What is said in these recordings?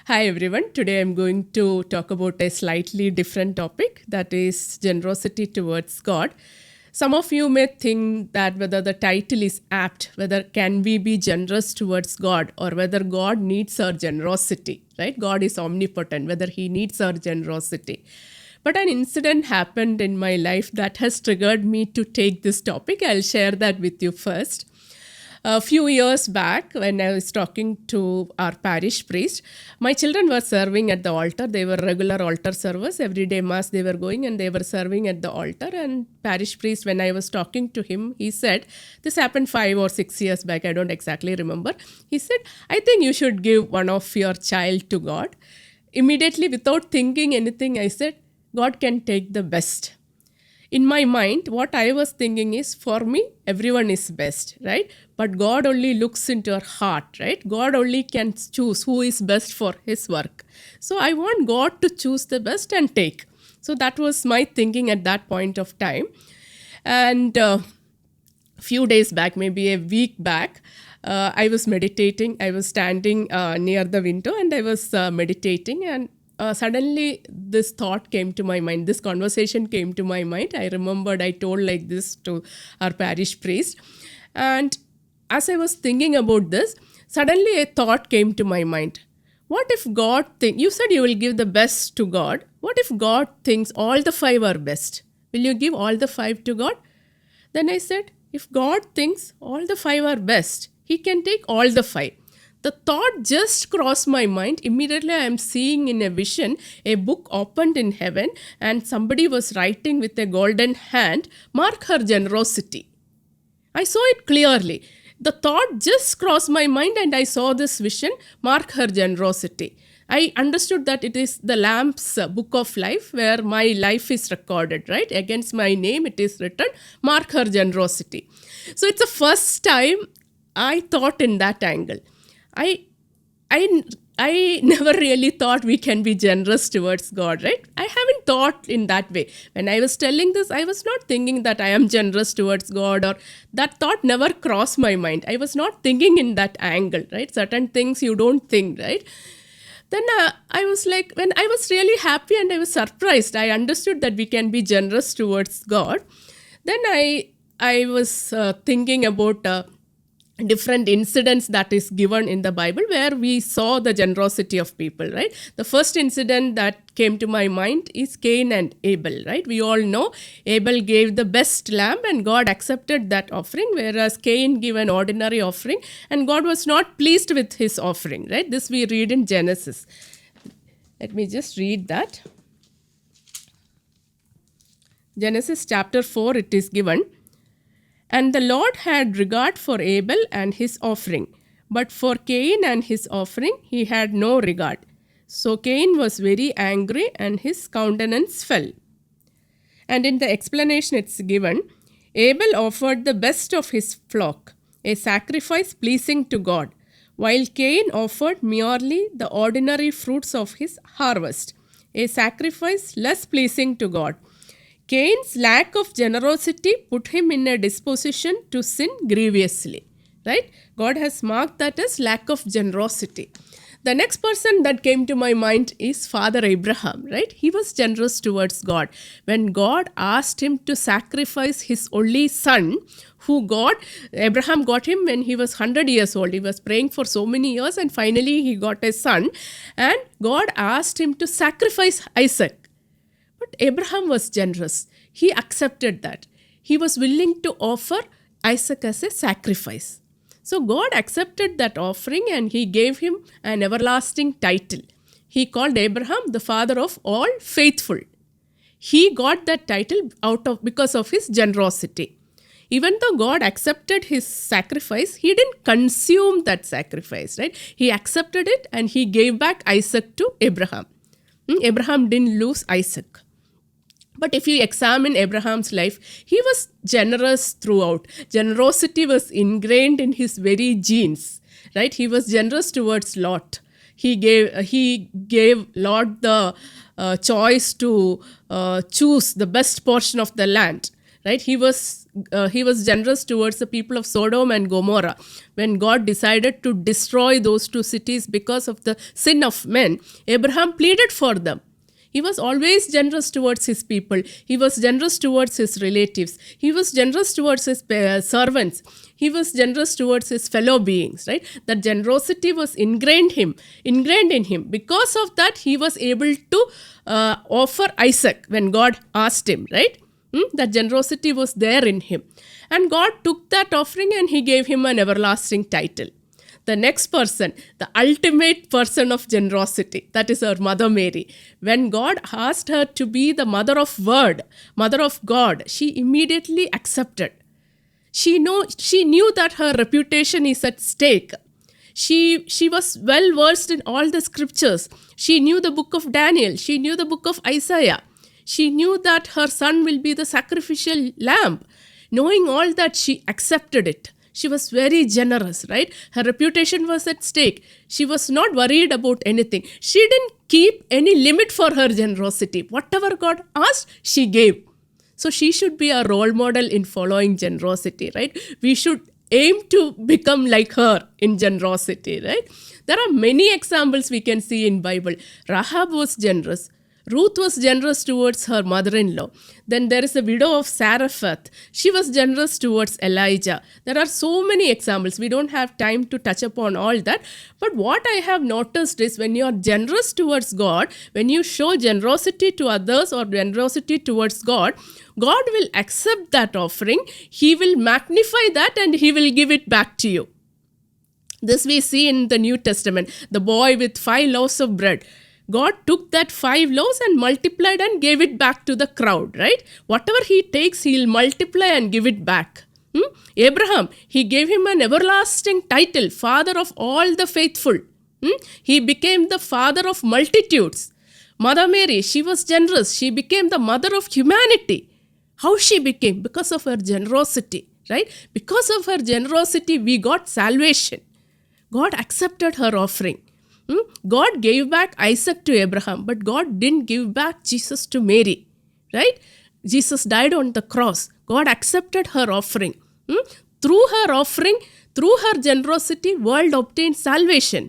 Hi everyone. Today I'm going to talk about a slightly different topic, that is generosity towards God. Some of you may think that whether the title is apt, whether can we be generous towards God or whether God needs our generosity, right? God is omnipotent, whether he needs our generosity. But an incident happened in my life that has triggered me to take this topic. I'll share that with you first. A few years back, when I was talking to our parish priest, my children were serving at the altar. They were regular altar servers. Every day mass they were going and they were serving at the altar. And parish priest, when I was talking to him, he said, this happened 5 or 6 years back. I don't exactly remember. He said, I think you should give one of your child to God. Immediately, without thinking anything, I said, God can take the best. In my mind, what I was thinking is, for me, everyone is best, right? But God only looks into our heart, right? God only can choose who is best for his work. So I want God to choose the best and take. So that was my thinking at that point of time. And few days back, maybe a week back, I was meditating. I was standing near the window and I was meditating, and suddenly this thought came to my mind. This conversation came to my mind. I remembered I told like this to our parish priest. And as I was thinking about this, suddenly a thought came to my mind. What if God thinks, you said you will give the best to God. What if God thinks all the five are best? Will you give all the five to God? Then I said, if God thinks all the five are best, he can take all the five. The thought just crossed my mind. Immediately I am seeing in a vision a book opened in heaven and somebody was writing with a golden hand, mark her generosity. I saw it clearly. The thought just crossed my mind and I saw this vision, mark her generosity. I understood that it is the Lamb's book of life where my life is recorded, right? Against my name it is written, mark her generosity. So it's the first time I thought in that angle. I never really thought we can be generous towards God, right? I haven't thought in that way. When I was telling this, I was not thinking that I am generous towards God, or that thought never crossed my mind. I was not thinking in that angle, right? Certain things you don't think, right? Then I was like, when I was really happy and I was surprised, I understood that we can be generous towards God. Then I was thinking about different incidents that is given in the Bible where we saw the generosity of people, right? The first incident that came to my mind is Cain and Abel, right? We all know Abel gave the best lamb and God accepted that offering, whereas Cain gave an ordinary offering and God was not pleased with his offering, right? This we read in Genesis. Let me just read that. Genesis chapter 4, it is given. And the Lord had regard for Abel and his offering, but for Cain and his offering he had no regard. So Cain was very angry and his countenance fell. And in the explanation it's given, Abel offered the best of his flock, a sacrifice pleasing to God, while Cain offered merely the ordinary fruits of his harvest, a sacrifice less pleasing to God. Cain's lack of generosity put him in a disposition to sin grievously, right? God has marked that as lack of generosity. The next person that came to my mind is Father Abraham, right? He was generous towards God. When God asked him to sacrifice his only son, Abraham got him when he was 100 years old. He was praying for so many years and finally he got a son. And God asked him to sacrifice Isaac. But Abraham was generous. He accepted that. He was willing to offer Isaac as a sacrifice. So God accepted that offering and he gave him an everlasting title. He called Abraham the father of all faithful. He got that title because of his generosity. Even though God accepted his sacrifice, he didn't consume that sacrifice, right? He accepted it and he gave back Isaac to Abraham. Abraham didn't lose Isaac. But if you examine Abraham's life, he was generous throughout. Generosity was ingrained in his very genes, right? He was generous towards Lot. He gave Lot the choice to choose the best portion of the land, right? He was generous towards the people of Sodom and Gomorrah. When God decided to destroy those two cities because of the sin of men, Abraham pleaded for them. He was always generous towards his people. He was generous towards his relatives. He was generous towards his servants. He was generous towards his fellow beings, right? That generosity was ingrained in him. Because of that, he was able to offer Isaac when God asked him, right? That generosity was there in him. And God took that offering and he gave him an everlasting title. The next person, the ultimate person of generosity, that is our Mother Mary. When God asked her to be the mother of Word, mother of God, she immediately accepted. She knew that her reputation is at stake. She was well versed in all the scriptures. She knew the book of Daniel. She knew the book of Isaiah. She knew that her son will be the sacrificial lamb. Knowing all that, she accepted it. She was very generous, right? Her reputation was at stake. She was not worried about anything. She didn't keep any limit for her generosity. Whatever God asked, she gave. So she should be a role model in following generosity, right? We should aim to become like her in generosity, right? There are many examples we can see in Bible. Rahab was generous. Ruth was generous towards her mother-in-law. Then there is a widow of Zarephath. She was generous towards Elijah. There are so many examples. We don't have time to touch upon all that. But what I have noticed is when you are generous towards God, when you show generosity to others or generosity towards God, God will accept that offering. He will magnify that and He will give it back to you. This we see in the New Testament. The boy with 5 loaves of bread. God took that 5 loaves and multiplied and gave it back to the crowd, right? Whatever he takes, he'll multiply and give it back. Abraham, he gave him an everlasting title, father of all the faithful. He became the father of multitudes. Mother Mary, she was generous. She became the mother of humanity. How she became? Because of her generosity, right? Because of her generosity, we got salvation. God accepted her offering. God gave back Isaac to Abraham, but God didn't give back Jesus to Mary, right? Jesus died on the cross. God accepted her offering. Through her offering, through her generosity, world obtained salvation.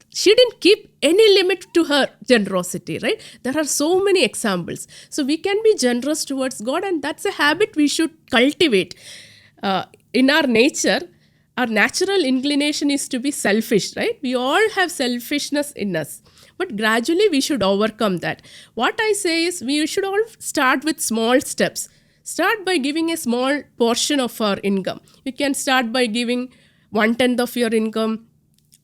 She didn't keep any limit to her generosity, right? There are so many examples. So we can be generous towards God, and that's a habit we should cultivate. In our nature, our natural inclination is to be selfish, right? We all have selfishness in us. But gradually we should overcome that. What I say is we should all start with small steps. Start by giving a small portion of our income. You can start by giving 1/10 of your income,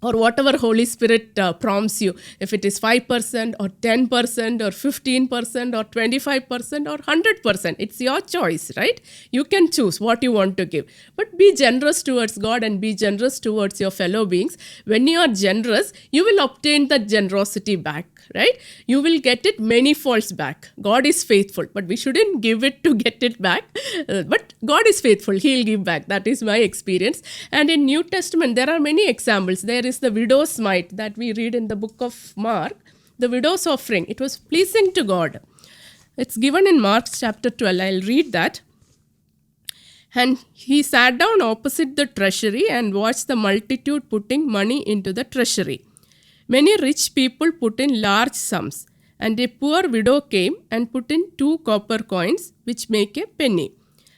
or whatever Holy Spirit prompts you. If it is 5% or 10% or 15% or 25% or 100%, it's your choice, right? You can choose what you want to give. But be generous towards God and be generous towards your fellow beings. When you are generous, you will obtain that generosity back, right? You will get it many folds back. God is faithful, but we shouldn't give it to get it back. But God is faithful. He'll give back. That is my experience. And in New Testament, there are many examples. There is the widow's mite that we read in the book of Mark. The widow's offering. It was pleasing to God. It's given in Mark chapter 12. I'll read that. And he sat down opposite the treasury and watched the multitude putting money into the treasury. Many rich people put in large sums, and a poor widow came and put in 2 copper coins, which make a penny.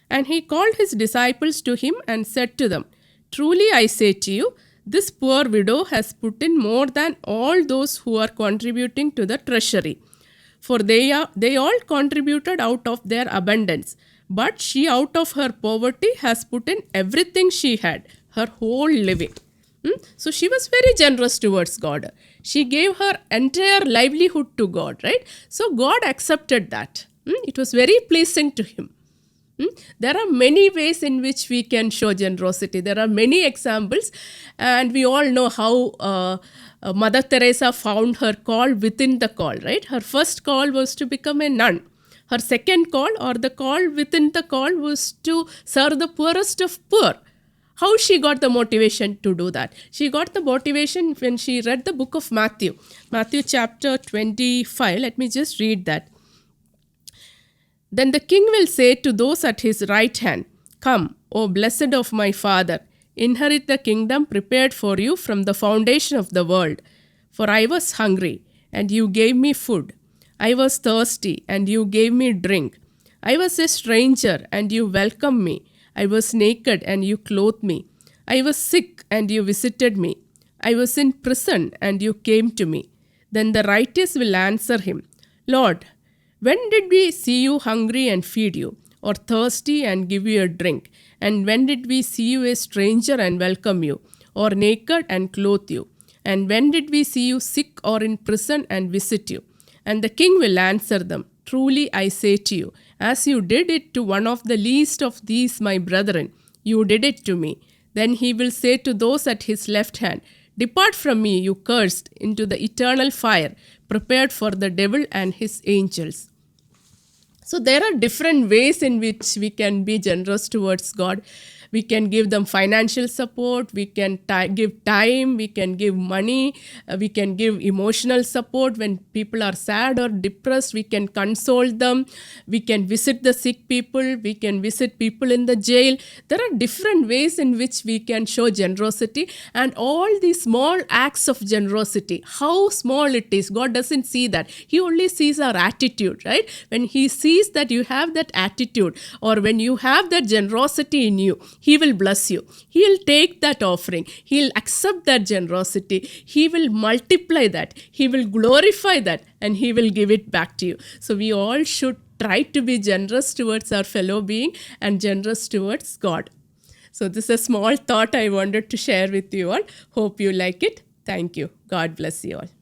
And he called his disciples to him and said to them, "Truly I say to you, this poor widow has put in more than all those who are contributing to the treasury. For they all contributed out of their abundance, but she out of her poverty has put in everything she had, her whole living." So she was very generous towards God. She gave her entire livelihood to God, right? So God accepted that. It was very pleasing to him. There are many ways in which we can show generosity. There are many examples, and we all know how Mother Teresa found her call within the call, right? Her first call was to become a nun. Her second call, or the call within the call, was to serve the poorest of poor. How she got the motivation to do that? She got the motivation when she read the book of Matthew. Matthew chapter 25. Let me just read that. Then the king will say to those at his right hand, Come, O blessed of my Father, inherit the kingdom prepared for you from the foundation of the world. For I was hungry, and you gave me food. I was thirsty, and you gave me drink. I was a stranger, and you welcomed me. I was naked, and you clothed me. I was sick, and you visited me. I was in prison, and you came to me. Then the righteous will answer him, Lord, when did we see you hungry and feed you, or thirsty and give you a drink? And when did we see you a stranger and welcome you, or naked and clothe you? And when did we see you sick or in prison and visit you? And the king will answer them, Truly I say to you, as you did it to one of the least of these my brethren, you did it to me. Then he will say to those at his left hand, Depart from me, you cursed, into the eternal fire, prepared for the devil and his angels. So there are different ways in which we can be generous towards God. We can give them financial support, we can give time, we can give money, we can give emotional support when people are sad or depressed, we can console them, we can visit the sick people, we can visit people in the jail. There are different ways in which we can show generosity, and all these small acts of generosity, how small it is, God doesn't see that. He only sees our attitude, right? When He sees that you have that attitude, or when you have that generosity in you, He will bless you. He'll take that offering. He'll accept that generosity. He will multiply that. He will glorify that, and He will give it back to you. So we all should try to be generous towards our fellow being and generous towards God. So this is a small thought I wanted to share with you all. Hope you like it. Thank you. God bless you all.